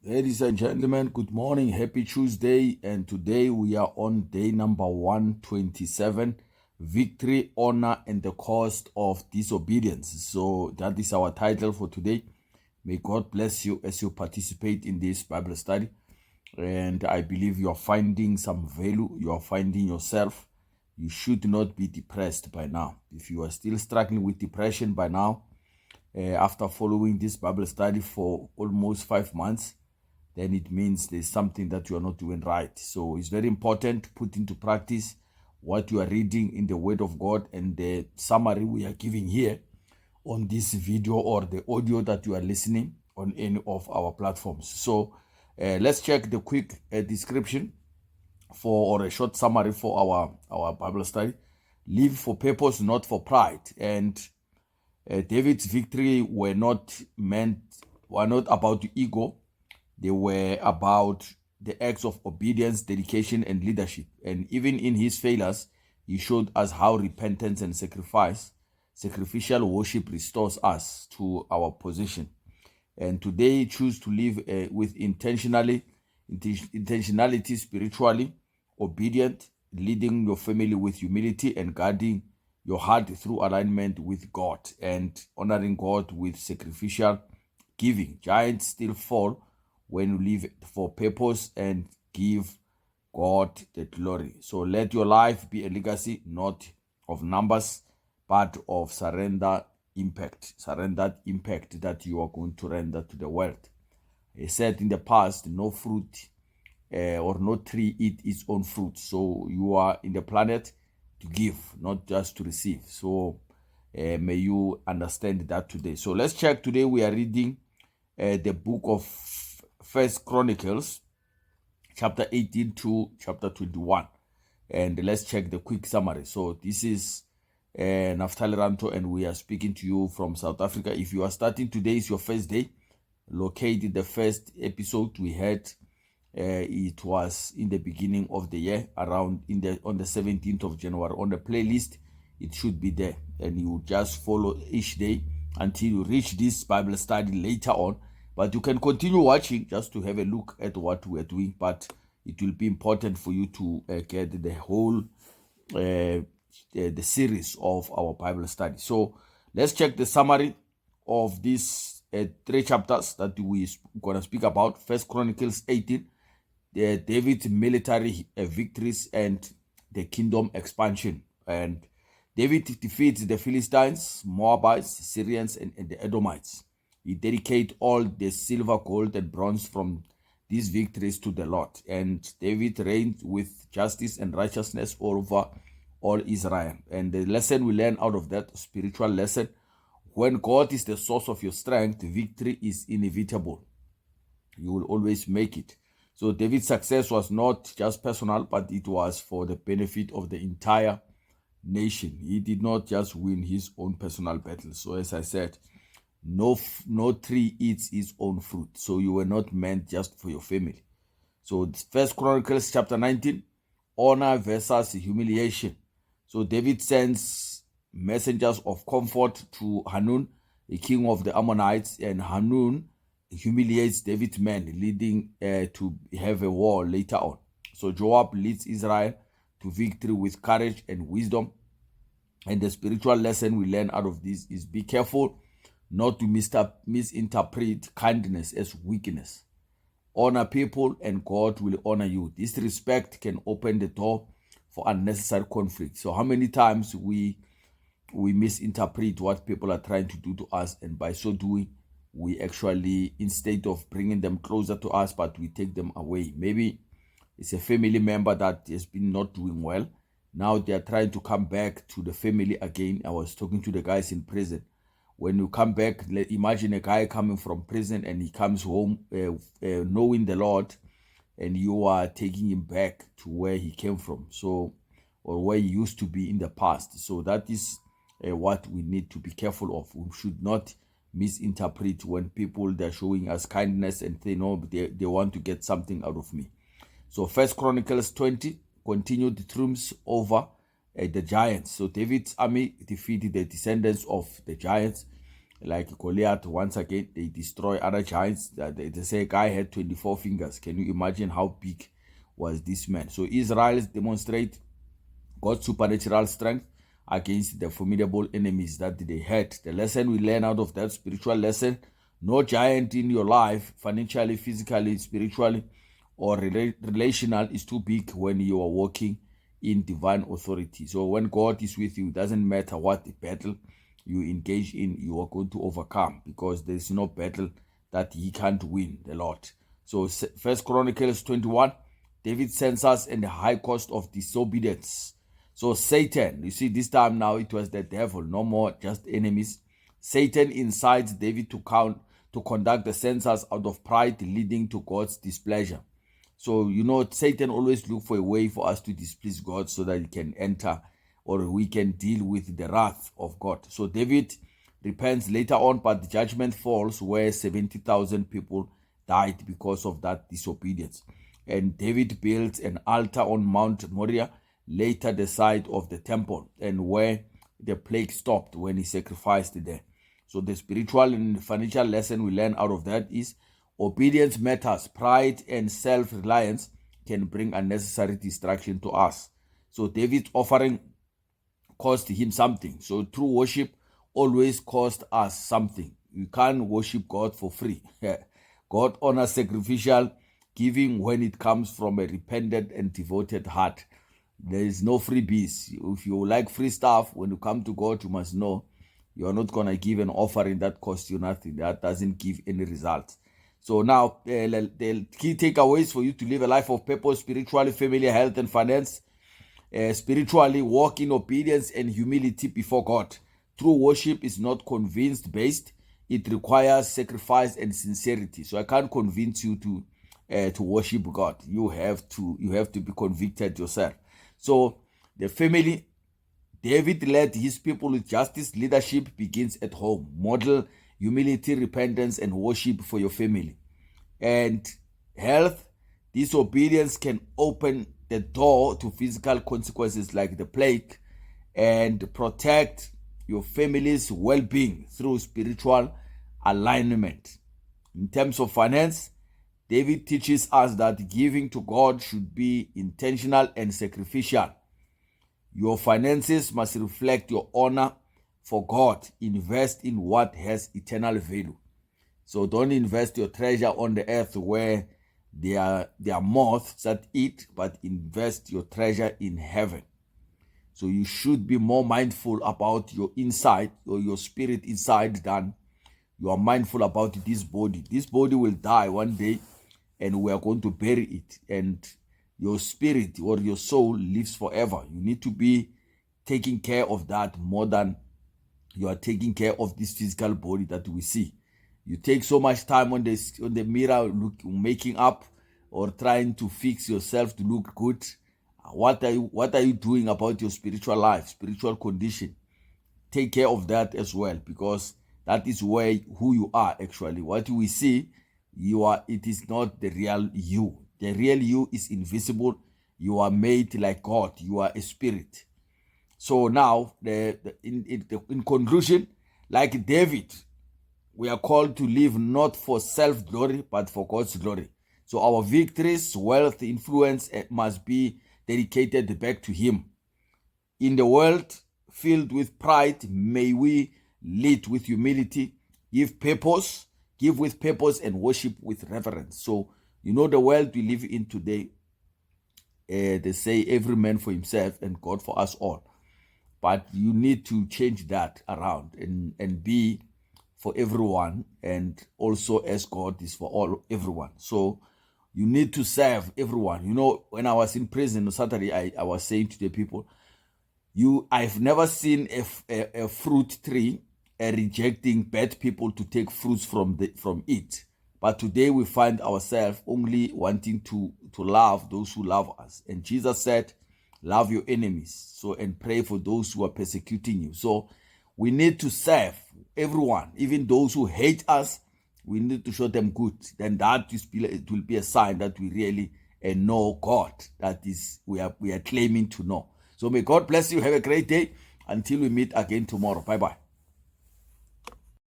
Ladies and gentlemen, good morning. Happy Tuesday. And today we are on day number 127, Victory, Honor, and the Cost of Disobedience. So that is our title for today. May God bless you as you participate in this Bible study. And I believe you are finding some value. You are finding yourself. You should not be depressed by now. If you are still struggling with depression by now, after following this Bible study for almost 5 months, then it means there's something that you are not doing right. So it's very important to put into practice what you are reading in the Word of God and the summary we are giving here on this video or the audio that you are listening on any of our platforms. So let's check the quick description or a short summary for our Bible study. Live for purpose, not for pride. And David's victory were not about ego. They were about the acts of obedience, dedication, and leadership. And even in his failures, he showed us how repentance and sacrificial worship restores us to our position. And today, choose to live with intentionality, spiritually, obedient, leading your family with humility, and guarding your heart through alignment with God and honoring God with sacrificial giving. Giants still fall when you live for purpose and give God the glory. So let your life be a legacy, not of numbers, but of surrendered impact that you are going to render to the world. He said in the past, no fruit or no tree eat its own fruit. So you are in the planet to give, not just to receive. So may you understand that today. So let's check. Today we are reading the book of First Chronicles, chapter 18 to chapter 21. And let's check the quick summary. So this is Naftaly Rantho, and we are speaking to you from South Africa. If you are starting today, is your first day, locate the first episode we had. It was in the beginning of the year, around on the 17th of January. On the playlist, it should be there, and you just follow each day until you reach this Bible study later on. But you can continue watching just to have a look at what we are doing. But it will be important for you to get the whole the series of our Bible study. So let's check the summary of these 3 chapters that we're going to speak about. First Chronicles 18, David's military victories and the kingdom expansion. And David defeats the Philistines, Moabites, Syrians, and the Edomites. He dedicates all the silver, gold, and bronze from these victories to the Lord. And David reigned with justice and righteousness over all Israel. And the lesson we learn out of that spiritual lesson, when God is the source of your strength, victory is inevitable. You will always make it. So David's success was not just personal, but it was for the benefit of the entire nation. He did not just win his own personal battles. So as I said, no tree eats its own fruit. So you were not meant just for your family. So First Chronicles chapter 19, honor versus humiliation. So David sends messengers of comfort to Hanun, the king of the Ammonites, and Hanun humiliates David's men, leading to have a war later on. So Joab leads Israel to victory with courage and wisdom. And the spiritual lesson we learn out of this is be careful not to misinterpret kindness as weakness. Honor people and God will honor you. This respect can open the door for unnecessary conflict. So how many times we misinterpret what people are trying to do to us, and by so doing, we actually, instead of bringing them closer to us, but we take them away. Maybe it's a family member that has been not doing well. Now they are trying to come back to the family again. I was talking to the guys in prison. When you come back, imagine a guy coming from prison and he comes home knowing the Lord, and you are taking him back to where he came from, so, or where he used to be in the past. So that is what we need to be careful of. We should not misinterpret when people, they're showing us kindness and they know they want to get something out of me. So First Chronicles 20 continued the triumphs over the giants. So David's army defeated the descendants of the giants. like Goliath. Once again, they destroy other giants. They say a guy had 24 fingers. Can you imagine how big was this man? So Israel demonstrate God's supernatural strength against the formidable enemies that they had. The lesson we learn out of that spiritual lesson: no giant in your life, financially, physically, spiritually, or relational, is too big when you are walking in divine authority. So when God is with you, it doesn't matter what battle you engage in, you are going to overcome, because there is no battle that he can't win, the Lord. So First Chronicles 21, David sends us in the high cost of disobedience. So Satan, you see, this time now it was the devil, no more just enemies. Satan incites David to conduct the census out of pride, leading to God's displeasure. So, Satan always look for a way for us to displease God so that he can enter, or we can deal with the wrath of God. So David repents later on, but the judgment falls where 70,000 people died because of that disobedience. And David built an altar on Mount Moriah, later the site of the temple, and where the plague stopped when he sacrificed there. So the spiritual and financial lesson we learn out of that is obedience matters. Pride and self-reliance can bring unnecessary distraction to us. So David's offering cost him something. So true worship always cost us something. You can't worship God for free. God honors sacrificial giving when it comes from a repentant and devoted heart. There is no freebies. If you like free stuff, when you come to God, you must know you are not going to give an offering that costs you nothing. That doesn't give any result. So now, the key takeaways for you to live a life of purpose: spiritually, family, health, and finance. Spiritually, walk in obedience and humility before God. True worship is not convinced based. It requires sacrifice and sincerity. So I can't convince you to worship God. You have to be convicted yourself. So the family, David led his people with justice. Leadership begins at home. Model humility, repentance, and worship for your family. And health, disobedience can open the door to physical consequences like the plague, and protect your family's well-being through spiritual alignment. In terms of finance, David teaches us that giving to God should be intentional and sacrificial. Your finances must reflect your honor for God. Invest in what has eternal value. So don't invest your treasure on the earth where there are moths that eat, but invest your treasure in heaven. So you should be more mindful about your inside, or your spirit inside, than you are mindful about this body. This body will die one day, and we are going to bury it. And your spirit or your soul lives forever. You need to be taking care of that more than you are taking care of this physical body that we see. You take so much time on the mirror, making up or trying to fix yourself to look good. What are you doing about your spiritual life, spiritual condition? Take care of that as well, because that is who you are actually. What we see, it is not the real you. The real you is invisible. You are made like God. You are a spirit. So now, in conclusion, like David, we are called to live not for self-glory, but for God's glory. So our victories, wealth, influence must be dedicated back to Him. In the world filled with pride, may we lead with humility, give with purpose, and worship with reverence. So, the world we live in today, they say every man for himself and God for us all. But you need to change that around and be for everyone, and also as God is for everyone. So you need to serve everyone. When I was in prison on Saturday, I was saying to the people, I've never seen a fruit tree rejecting bad people to take fruits from it. But today we find ourselves only wanting to love those who love us. And Jesus said, love your enemies, and pray for those who are persecuting you. So we need to serve everyone, even those who hate us. We need to show them good. Then it will be a sign that we really know God, that is we are claiming to know. So may God bless you. Have a great day until we meet again tomorrow. Bye-bye.